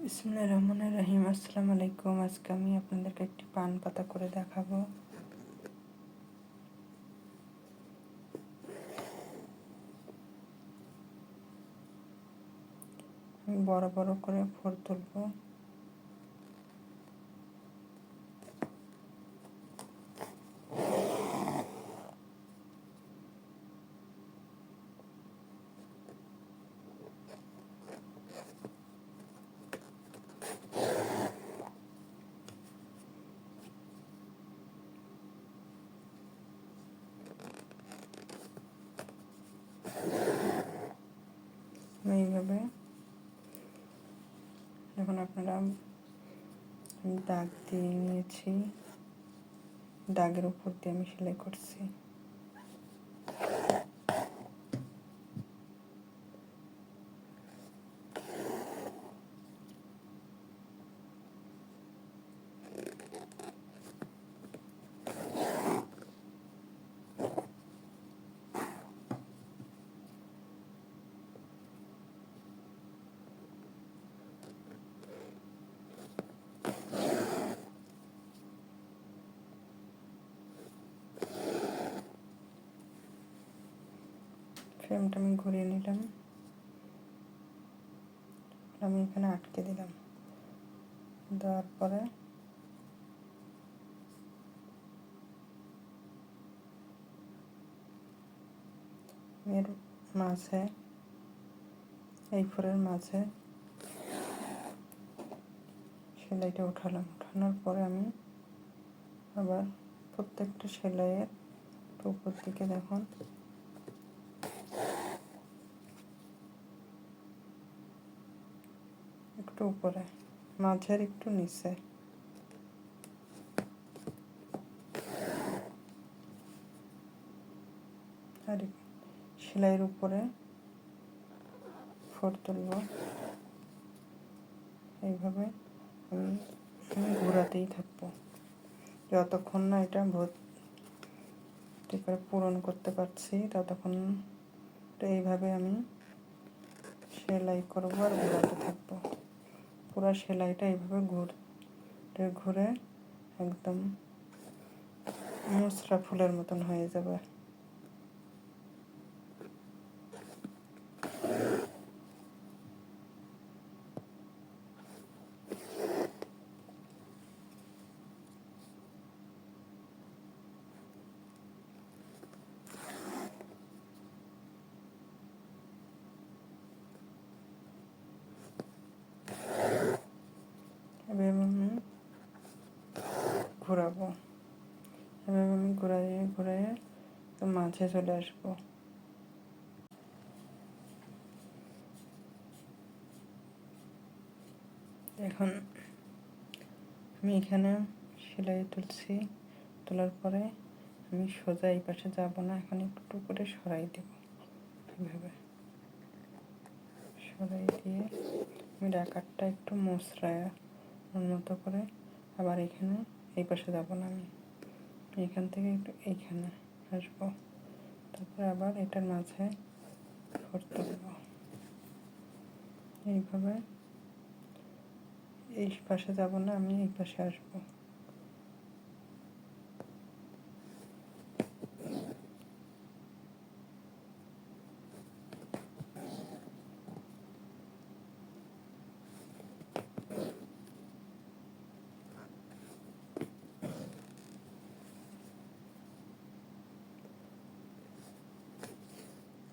বিসমিল্লাহির রহমানির রহিম। আসসালামু আলাইকুম। আজকে আমি আপনাদেরকে একটি পান পাতা করে দেখাবো। আমি বড় বড় করে ফোড় তুলবো। এইভাবে এখন আপনারা দাগ দিয়ে নিয়েছি, দাগের উপর দিয়ে আমি সেলাই করছি। ফ্রেমটা আমি ঘুরিয়ে নিলাম, আমি এখানে আটকে দিলাম। দেওয়ার পরে এর মাঝে, এই ফোরের মাঝে সেলাইটা উঠালাম। উঠানোর পরে আমি আবার প্রত্যেকটা সেলাইয়ের উপর দিকে দেখুন একটু উপরে, মাঝের একটু নিচে, আর সেলাইয়ের উপরে ফোড় তুলব। এইভাবে আমি ঘোরাতেই থাকবো যতক্ষণ না এটা ভর্তি করে পূরণ করতে পারছি, ততক্ষণ এইভাবে আমি সেলাই করবো আর ঘোরাতে থাকবো। পুরো সেলাইটা এইভাবে ঘুরে একদম মুচড়া ফুলের মতন হয়ে যাবে। এভাবে আমি ঘোরাবো, এভাবে আমি ঘুরাইয়ে তো মাঝে চলে আসবো। এখন আমি এখানে সেলাই তুলছি, তোলার পরে আমি সোজা এই পাশে যাব না, এখন একটু করে সরাই দেব। এভাবে সরাই দিয়ে আমি আকারটা একটু মোচড়ায় মতো করে আবার এখানে এই পাশে যাব না, আমি এখান থেকে একটু এইখানে আসবো। তারপরে আবার এটার মাঝে ফোড় তুলব। এইভাবে এই পাশে যাব না, আমি এই পাশে আসবো।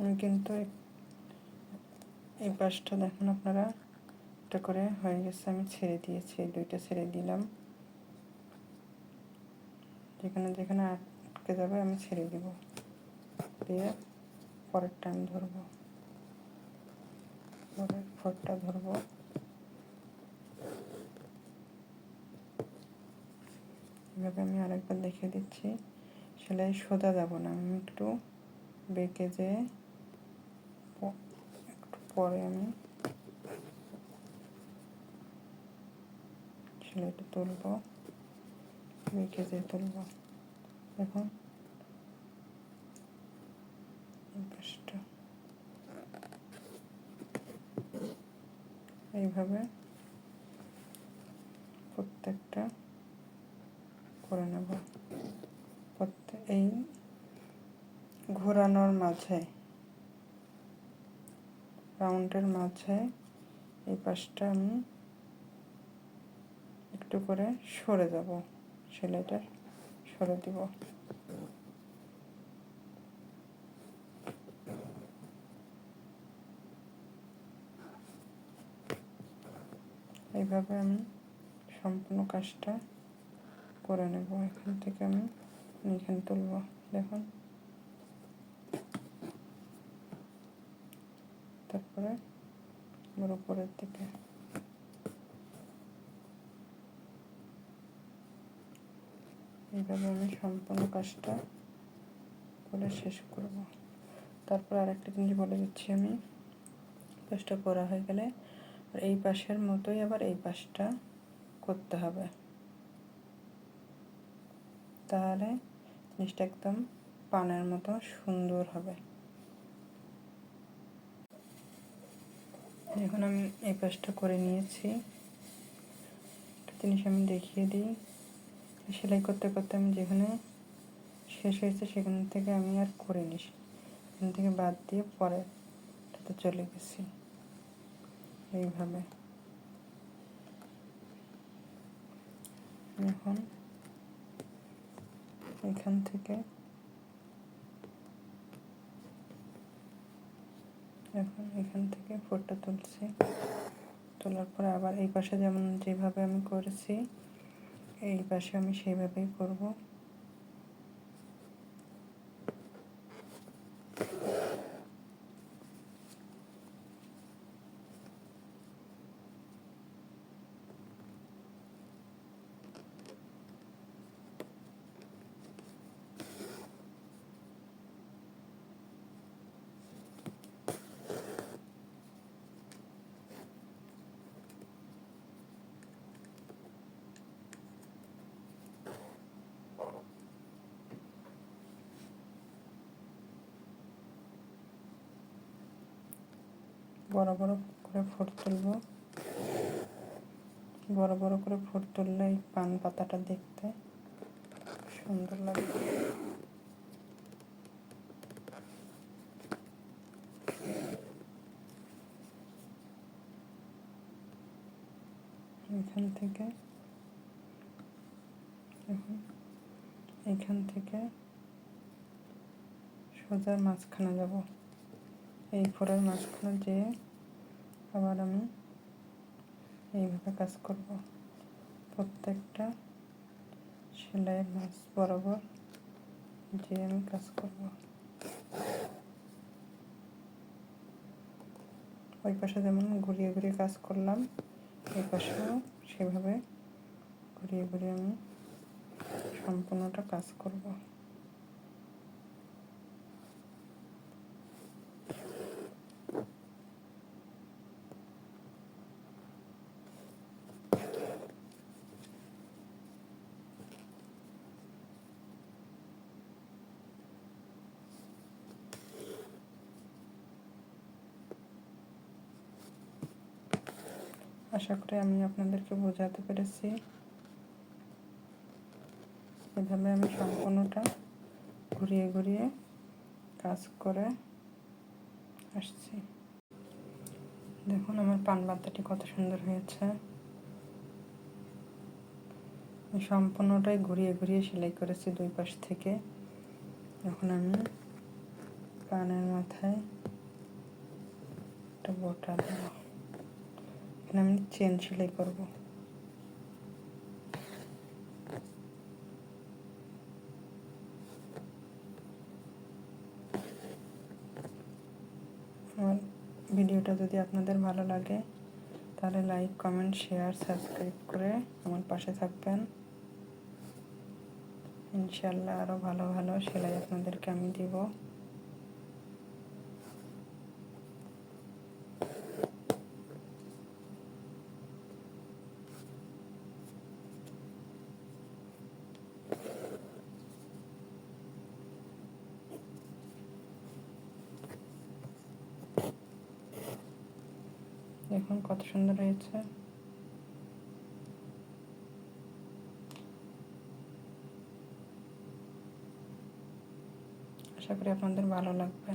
আমি কিন্তু এই পাশটা দেখুন আপনারা, একটা করে হয়ে গেছে, আমি ছেড়ে দিয়েছি, এই দুইটা ছেড়ে দিলাম। যেখানে যেখানে আটকে যাবে আমি ছেড়ে দিব, দিয়ে পরেরটা আমি ধরবো, পরের ফোরটা ধরবো। এভাবে আমি আরেকবার দেখিয়ে দিচ্ছি। সেলাই সোজা যাব না, আমি একটু বেঁকে যেয়ে একটু পরে আমি সেলাইটা তুলবো, বেঁকে যেয়ে তুলবো। দেখুন এই পাশটা এইভাবে প্রত্যেকটা করে নেব। এই ঘোরানোর মাঝে, রাউন্ডের মাঝে এই পাশটা আমি একটু করে সরে যাব, সেলাইটা সরে দিব। এইভাবে আমি সম্পূর্ণ কাজটা করে নেব। এখান থেকে আমি এখানে তুলব, দেখুন। তারপরে আমার উপরের দিকে এইভাবে আমি সম্পূর্ণ কাজটা করে শেষ করব। তারপর আরেকটা জিনিস বলে দিচ্ছি আমি, কাজটা করা হয়ে গেলে এই পাশের মতোই আবার এই পাশটা করতে হবে, তাহলে জিনিসটা একদম পানের মতো সুন্দর হবে। এখন আমি এই পাশটা করে নিয়েছি। একটা জিনিস আমি দেখিয়ে দিই, সেলাই করতে করতে আমি যেখানে শেষ হয়েছে সেখান থেকে আমি আর করে নিস, এখান থেকে বাদ দিয়ে পরেরটাতে চলে গেছি। এইভাবে এখন এখান থেকে ফোঁটা তুলছি, তোলার পরে আবার এই পাশে যেমন যেভাবে আমি করেছি এই পাশে আমি সেইভাবেই করব। বড় বড় করে ফোঁটা তুলব, বড় বড় করে ফোঁটা তুললে এই পান পাতাটা দেখতে সুন্দর লাগবে। এখান থেকে সোজা মাঝখানে যাব, এই ফোঁড়ার মাঝখানে যেয়ে আবার আমি এইভাবে কাজ করব। প্রত্যেকটা সেলাইয়ের মাঝ বরাবর যে আমি কাজ করব। ওই পাশে যেমন ঘুরিয়ে ঘুরিয়ে কাজ করলাম, এই পাশেও সেভাবে ঘুরিয়ে ঘুরিয়ে আমি সম্পূর্ণটা কাজ করব। আশা করি আমি আপনাদেরকে বোঝাতে পেরেছি। এভাবে আমি সম্পূর্ণটা ঘুরিয়ে ঘুরিয়ে কাজ করে আসছি। দেখুন আমার পান পাতাটি কত সুন্দর হয়েছে। সম্পূর্ণটাই ঘুরিয়ে ঘুরিয়ে সেলাই করেছি দুই পাশ থেকে। এখন আমি পানের মাথায় একটা বোটা দেব, এখানে আমি চেন সেলাই করব। আমার ভিডিওটা যদি আপনাদের ভালো লাগে তাহলে লাইক, কমেন্ট, শেয়ার, সাবস্ক্রাইব করে আমার পাশে থাকবেন। ইনশাআল্লাহ আরও ভালো ভালো সেলাই আপনাদেরকে আমি দিব। দেখুন কত সুন্দর হয়েছে। আশা করি আপনাদের ভালো লাগবে।